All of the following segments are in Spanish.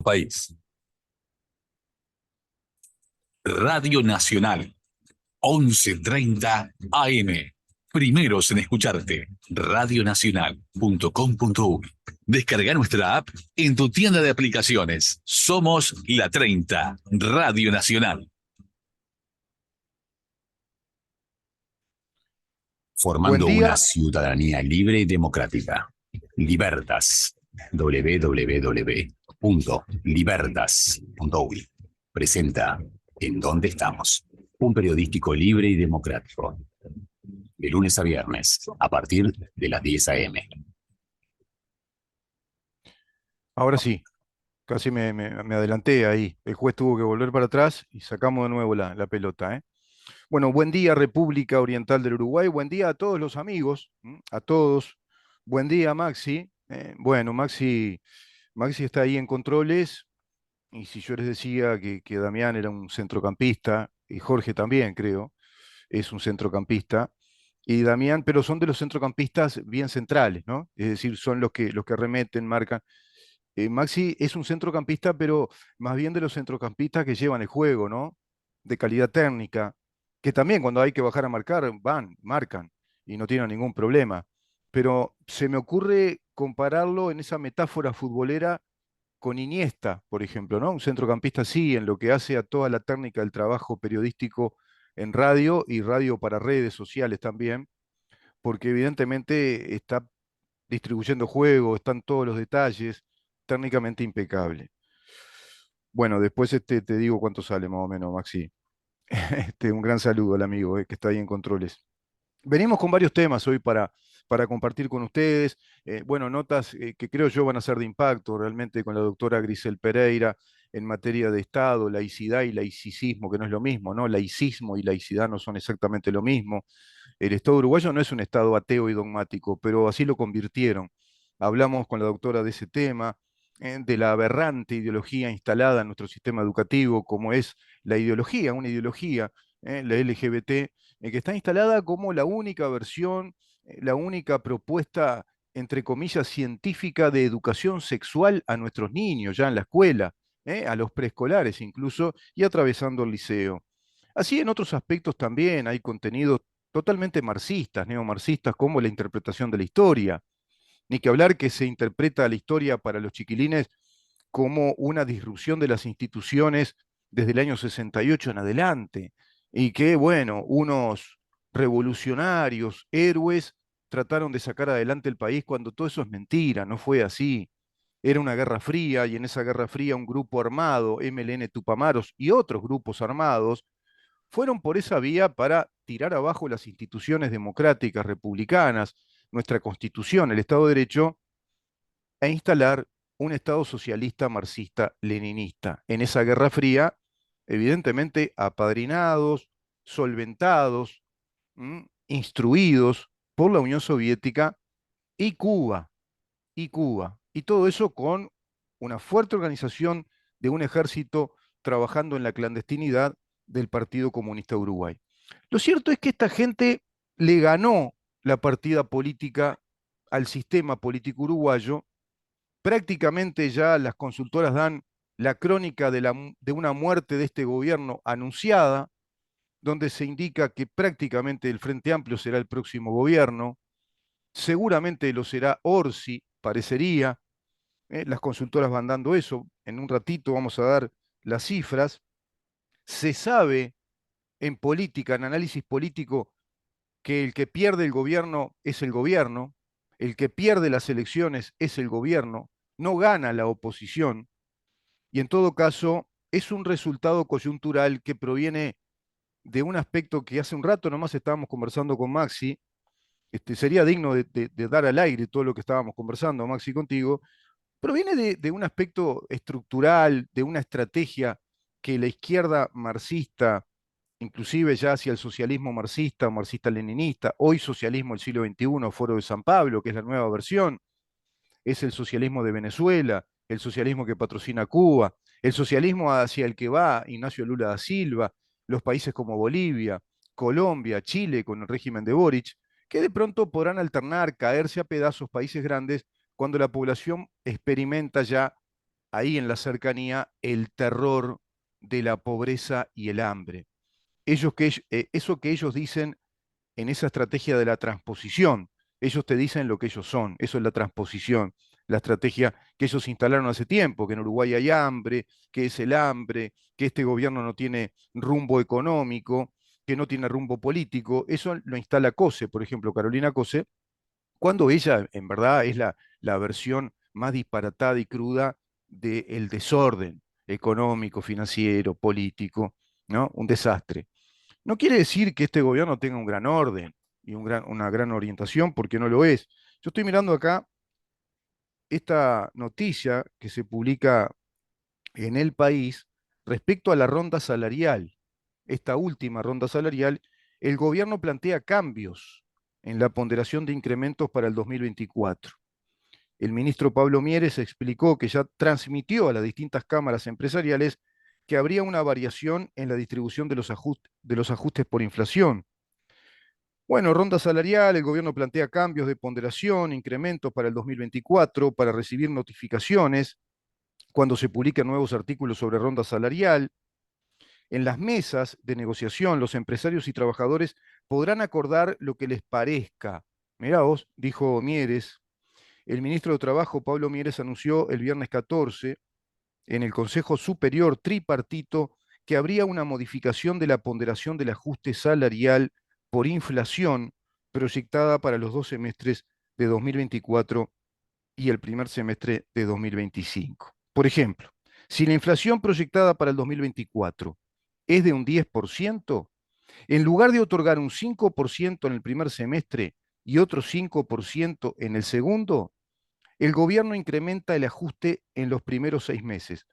país. Radio Nacional, 11:30 AM. Primeros en escucharte. Radionacional.com.uy. Descarga nuestra app en tu tienda de aplicaciones. Somos la 30, Radio Nacional. Buen Formando una día. ciudadanía libre y democrática. Libertas. www.libertas.uy. Presenta ¿En dónde estamos? Un periodístico libre y democrático. De lunes a viernes, a partir de las 10 a.m. Ahora sí, casi me adelanté ahí. El juez tuvo que volver para atrás y sacamos de nuevo la pelota, ¿eh? Bueno, buen día República Oriental del Uruguay, buen día a todos los amigos, a todos. Buen día Maxi. Bueno, Maxi está ahí en controles y si yo les decía que Damián era un centrocampista y Jorge también creo, es un centrocampista. Y Damián, pero son de los centrocampistas bien centrales, ¿no? Es decir, son los que remeten, marcan. Maxi es un centrocampista, pero más bien de los centrocampistas que llevan el juego, ¿no? De calidad técnica, que también cuando hay que bajar a marcar, van, marcan y no tienen ningún problema. Pero se me ocurre compararlo en esa metáfora futbolera con Iniesta, por ejemplo, ¿no? Un centrocampista así, en lo que hace a toda la técnica del trabajo periodístico en radio y radio para redes sociales también, porque evidentemente está distribuyendo juego, están todos los detalles, técnicamente impecable. Bueno, después te digo cuánto sale más o menos, Maxi. Un gran saludo al amigo que está ahí en controles. Venimos con varios temas hoy para compartir con ustedes. Bueno, notas que creo yo van a ser de impacto realmente con la doctora Grisel Pereira en materia de Estado, laicidad y laicismo, que no es lo mismo, ¿no? Laicismo y laicidad no son exactamente lo mismo. El Estado uruguayo no es un Estado ateo y dogmático, pero así lo convirtieron. Hablamos con la doctora de ese tema, de la aberrante ideología instalada en nuestro sistema educativo, como es la ideología, una ideología, la LGBT, que está instalada como la única versión, la única propuesta, entre comillas, científica de educación sexual a nuestros niños, ya en la escuela, a los preescolares incluso, y atravesando el liceo. Así en otros aspectos también hay contenidos totalmente marxistas, neomarxistas, como la interpretación de la historia. Ni que hablar que se interpreta la historia para los chiquilines como una disrupción de las instituciones desde el año 68 en adelante, y que, bueno, unos revolucionarios, héroes, trataron de sacar adelante el país cuando todo eso es mentira, no fue así. Era una guerra fría y en esa guerra fría un grupo armado, MLN Tupamaros y otros grupos armados, fueron por esa vía para tirar abajo las instituciones democráticas, republicanas, nuestra constitución, el Estado de Derecho, e instalar un Estado socialista, marxista, leninista. En esa Guerra Fría, evidentemente apadrinados, solventados, instruidos por la Unión Soviética y Cuba, y Cuba. Y todo eso con una fuerte organización de un ejército trabajando en la clandestinidad del Partido Comunista de Uruguay. Lo cierto es que esta gente le ganó la partida política al sistema político uruguayo. Prácticamente ya las consultoras dan la crónica de una muerte de este gobierno anunciada, donde se indica que prácticamente el Frente Amplio será el próximo gobierno, seguramente lo será Orsi, parecería. Las consultoras van dando eso, en un ratito vamos a dar las cifras. Se sabe en política, en análisis político, que el que pierde el gobierno es el gobierno, el que pierde las elecciones es el gobierno, no gana la oposición, y en todo caso es un resultado coyuntural que proviene de un aspecto que hace un rato nomás estábamos conversando con Maxi. Sería digno de dar al aire todo lo que estábamos conversando, Maxi, contigo. Proviene de un aspecto estructural, de una estrategia que la izquierda marxista, inclusive ya hacia el socialismo marxista o marxista-leninista, hoy socialismo del siglo XXI, Foro de San Pablo, que es la nueva versión, es el socialismo de Venezuela, el socialismo que patrocina Cuba, el socialismo hacia el que va Ignacio Lula da Silva, los países como Bolivia, Colombia, Chile con el régimen de Boric, que de pronto podrán alternar, caerse a pedazos países grandes cuando la población experimenta ya ahí en la cercanía el terror de la pobreza y el hambre. Eso que ellos dicen en esa estrategia de la transposición, ellos te dicen lo que ellos son, eso es la transposición, la estrategia que ellos instalaron hace tiempo, que en Uruguay hay hambre, que es el hambre, que este gobierno no tiene rumbo económico, que no tiene rumbo político. Eso lo instala COSE, por ejemplo, Carolina COSE, cuando ella en verdad es la versión más disparatada y cruda del desorden económico, financiero, político, ¿no? Un desastre. No quiere decir que este gobierno tenga un gran orden y una gran orientación, porque no lo es. Yo estoy mirando acá esta noticia que se publica en El País respecto a la ronda salarial. Esta última ronda salarial, el gobierno plantea cambios en la ponderación de incrementos para el 2024. El ministro Pablo Mieres explicó que ya transmitió a las distintas cámaras empresariales que habría una variación en la distribución de los ajustes por inflación. Bueno, ronda salarial, el gobierno plantea cambios de ponderación, incrementos para el 2024 para recibir notificaciones cuando se publiquen nuevos artículos sobre ronda salarial. En las mesas de negociación, los empresarios y trabajadores podrán acordar lo que les parezca. Mirá vos, dijo Mieres. El ministro de Trabajo, Pablo Mieres, anunció el viernes 14 en el Consejo Superior Tripartito que habría una modificación de la ponderación del ajuste salarial por inflación proyectada para los 2 semestres de 2024 y el primer semestre de 2025. Por ejemplo, si la inflación proyectada para el 2024 es de un 10%, en lugar de otorgar un 5% en el primer semestre y otro 5% en el segundo, el gobierno incrementa el ajuste en los primeros 6 meses.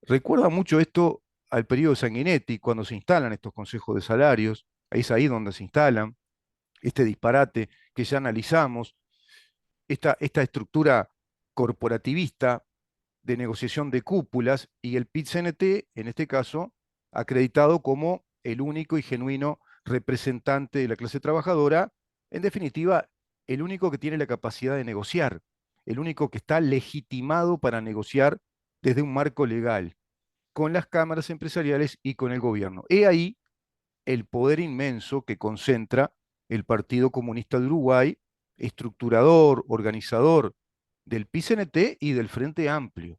Recuerda mucho esto al periodo de Sanguinetti, cuando se instalan estos consejos de salarios, es ahí donde se instalan, este disparate que ya analizamos, esta estructura corporativista de negociación de cúpulas y el PIT-CNT, en este caso, acreditado como el único y genuino representante de la clase trabajadora, en definitiva, el único que tiene la capacidad de negociar, el único que está legitimado para negociar desde un marco legal con las cámaras empresariales y con el gobierno. He ahí el poder inmenso que concentra el Partido Comunista de Uruguay, estructurador, organizador del PCNT y del Frente Amplio.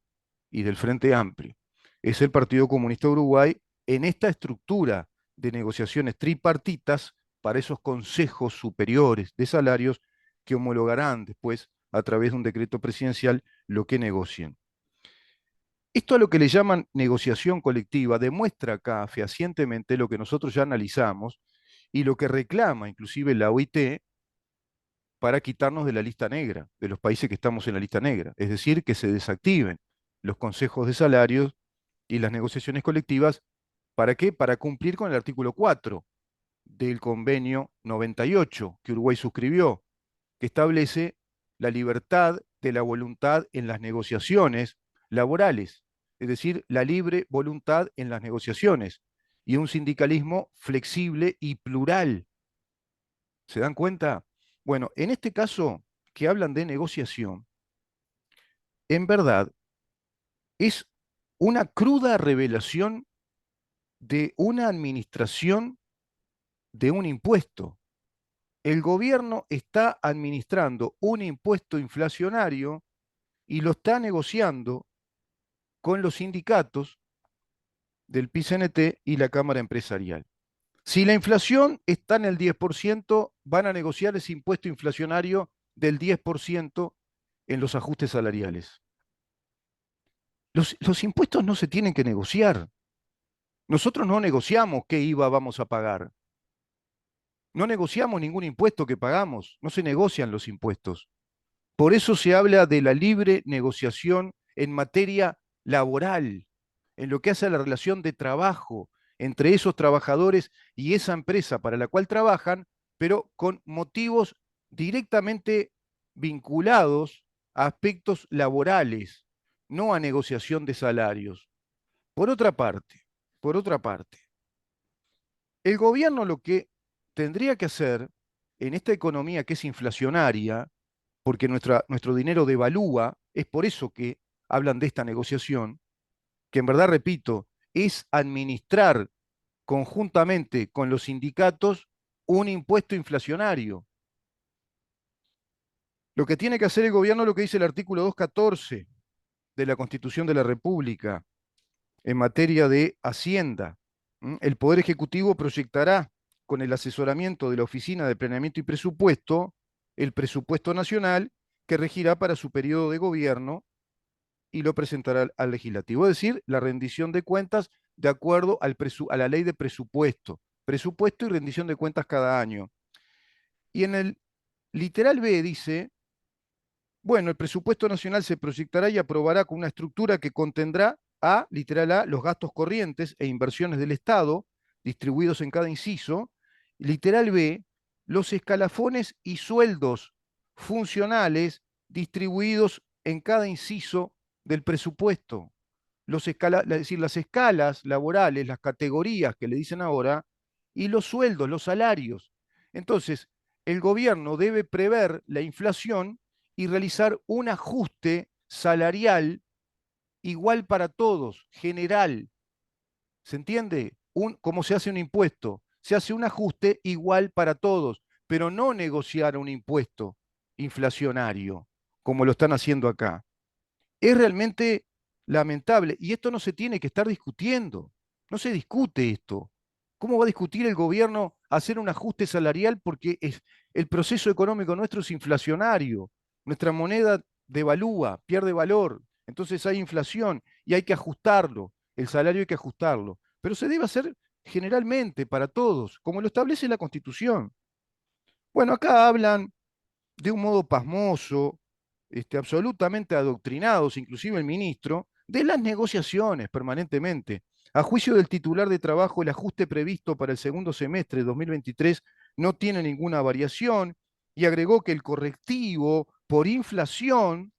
Y del Frente Amplio. Es el Partido Comunista de Uruguay en esta estructura de negociaciones tripartitas para esos consejos superiores de salarios que homologarán después a través de un decreto presidencial lo que negocien. Esto a lo que le llaman negociación colectiva demuestra acá fehacientemente lo que nosotros ya analizamos y lo que reclama inclusive la OIT para quitarnos de la lista negra, de los países que estamos en la lista negra. Es decir, que se desactiven los consejos de salarios y las negociaciones colectivas. ¿Para qué? Para cumplir con el artículo 4 del convenio 98 que Uruguay suscribió, que establece la libertad de la voluntad en las negociaciones laborales, es decir, la libre voluntad en las negociaciones y un sindicalismo flexible y plural. ¿Se dan cuenta? Bueno, en este caso que hablan de negociación, en verdad es una cruda revelación de una administración de un impuesto. El gobierno está administrando un impuesto inflacionario y lo está negociando con los sindicatos del PCNT y la Cámara Empresarial. Si la inflación está en el 10%, van a negociar ese impuesto inflacionario del 10% en los ajustes salariales. Los impuestos no se tienen que negociar. Nosotros no negociamos qué IVA vamos a pagar. No negociamos ningún impuesto que pagamos. No se negocian los impuestos. Por eso se habla de la libre negociación en materia laboral, en lo que hace a la relación de trabajo entre esos trabajadores y esa empresa para la cual trabajan, pero con motivos directamente vinculados a aspectos laborales, no a negociación de salarios. Por otra parte, el gobierno lo que tendría que hacer en esta economía que es inflacionaria, porque nuestro dinero devalúa, es por eso que hablan de esta negociación, que en verdad, repito, es administrar conjuntamente con los sindicatos un impuesto inflacionario. Lo que tiene que hacer el gobierno es lo que dice el artículo 214 de la Constitución de la República en materia de Hacienda. El Poder Ejecutivo proyectará, con el asesoramiento de la Oficina de Planeamiento y Presupuesto, el presupuesto nacional que regirá para su periodo de gobierno y lo presentará al legislativo. Es decir, la rendición de cuentas de acuerdo a la ley de presupuesto. Presupuesto y rendición de cuentas cada año. Y en el literal B dice, bueno, el presupuesto nacional se proyectará y aprobará con una estructura que contendrá A, literal A, los gastos corrientes e inversiones del Estado, distribuidos en cada inciso. Literal B, los escalafones y sueldos funcionales distribuidos en cada inciso del presupuesto. Es decir, las escalas laborales, las categorías que le dicen ahora, y los sueldos, los salarios. Entonces, el gobierno debe prever la inflación y realizar un ajuste salarial igual para todos, general. ¿Se entiende? Como se hace un impuesto. Se hace un ajuste igual para todos, pero no negociar un impuesto inflacionario, como lo están haciendo acá. Es realmente lamentable y esto no se tiene que estar discutiendo. No se discute esto. ¿Cómo va a discutir el gobierno hacer un ajuste salarial porque el proceso económico nuestro es inflacionario? Nuestra moneda devalúa, pierde valor, entonces hay inflación y hay que ajustarlo. El salario hay que ajustarlo. Pero se debe hacer generalmente para todos, como lo establece la Constitución. Bueno, acá hablan de un modo pasmoso, absolutamente adoctrinados, inclusive el ministro, de las negociaciones permanentemente. A juicio del titular de trabajo, el ajuste previsto para el segundo semestre de 2023 no tiene ninguna variación y agregó que el correctivo por inflación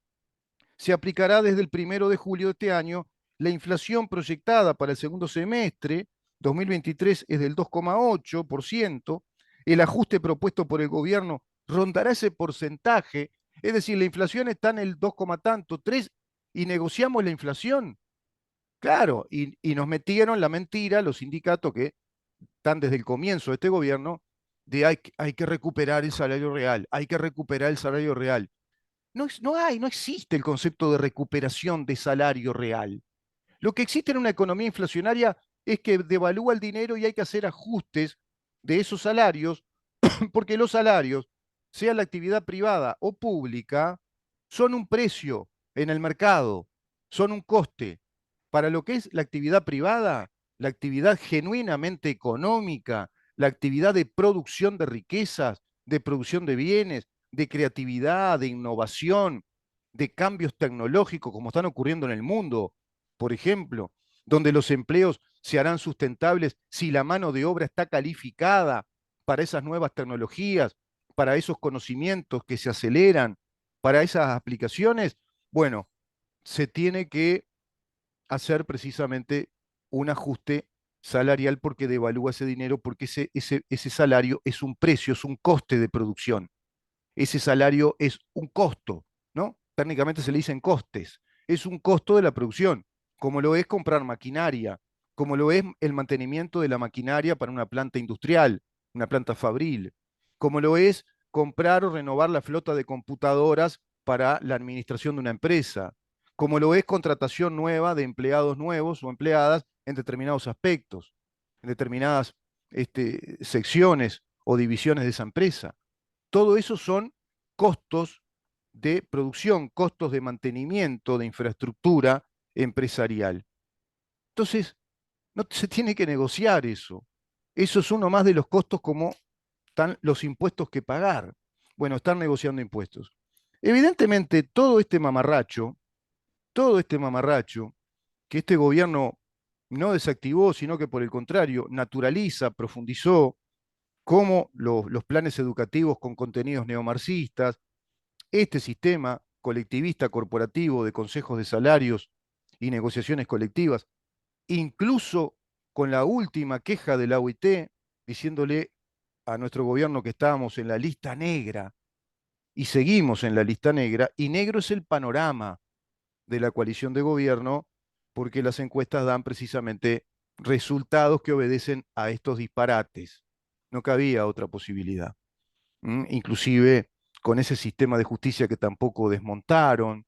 se aplicará desde el 1 de julio de este año. La inflación proyectada para el segundo semestre 2023 es del 2,8%. El ajuste propuesto por el gobierno rondará ese porcentaje. Es decir, la inflación está en el 2, tanto, 3, y negociamos la inflación. Claro, y nos metieron la mentira los sindicatos que están desde el comienzo de este gobierno de hay que recuperar el salario real, hay que recuperar el salario real. No existe el concepto de recuperación de salario real. Lo que existe en una economía inflacionaria es que devalúa el dinero y hay que hacer ajustes de esos salarios, porque los salarios, sea la actividad privada o pública, son un precio en el mercado, son un coste. Para lo que es la actividad privada, la actividad genuinamente económica, la actividad de producción de riquezas, de producción de bienes, de creatividad, de innovación, de cambios tecnológicos como están ocurriendo en el mundo, por ejemplo, donde los empleos se harán sustentables si la mano de obra está calificada para esas nuevas tecnologías, para esos conocimientos que se aceleran, para esas aplicaciones, bueno, se tiene que hacer precisamente un ajuste salarial porque devalúa ese dinero, porque ese salario es un precio, es un coste de producción. Ese salario es un costo, ¿no? Técnicamente se le dicen costes. Es un costo de la producción, como lo es comprar maquinaria, como lo es el mantenimiento de la maquinaria para una planta industrial, una planta fabril, como lo es comprar o renovar la flota de computadoras para la administración de una empresa, como lo es contratación nueva de empleados nuevos o empleadas en determinados aspectos, en determinadas secciones o divisiones de esa empresa. Todo eso son costos de producción, costos de mantenimiento, de infraestructura empresarial. Entonces, no se tiene que negociar eso. Eso es uno más de los costos como están los impuestos que pagar. Bueno, están negociando impuestos. Evidentemente, todo este mamarracho que este gobierno no desactivó, sino que por el contrario, naturaliza, profundizó, como los planes educativos con contenidos neomarxistas, este sistema colectivista corporativo de consejos de salarios y negociaciones colectivas, incluso con la última queja de la OIT, diciéndole a nuestro gobierno que estábamos en la lista negra y seguimos en la lista negra, y negro es el panorama. de la coalición de gobierno, porque las encuestas dan precisamente resultados que obedecen a estos disparates. No cabía otra posibilidad. Inclusive con ese sistema de justicia que tampoco desmontaron,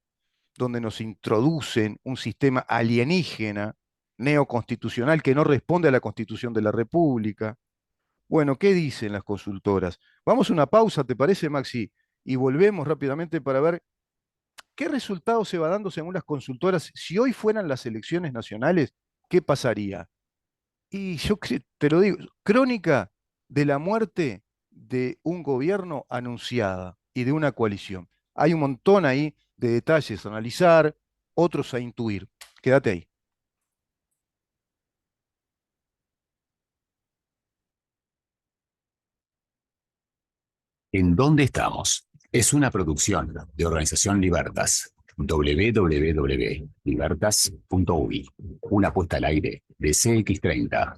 donde nos introducen un sistema alienígena, neoconstitucional, que no responde a la Constitución de la República. Bueno, ¿qué dicen las consultoras? Vamos a una pausa, ¿te parece, Maxi? Y volvemos rápidamente para ver qué resultado se va dando según las consultoras. Si hoy fueran las elecciones nacionales, ¿qué pasaría? Y yo te lo digo, crónica de la muerte de un gobierno anunciada y de una coalición. Hay un montón ahí de detalles a analizar, otros a intuir. Quédate ahí. ¿En dónde estamos? Es una producción de Organización Libertas, www.libertas.uy, una puesta al aire de CX30.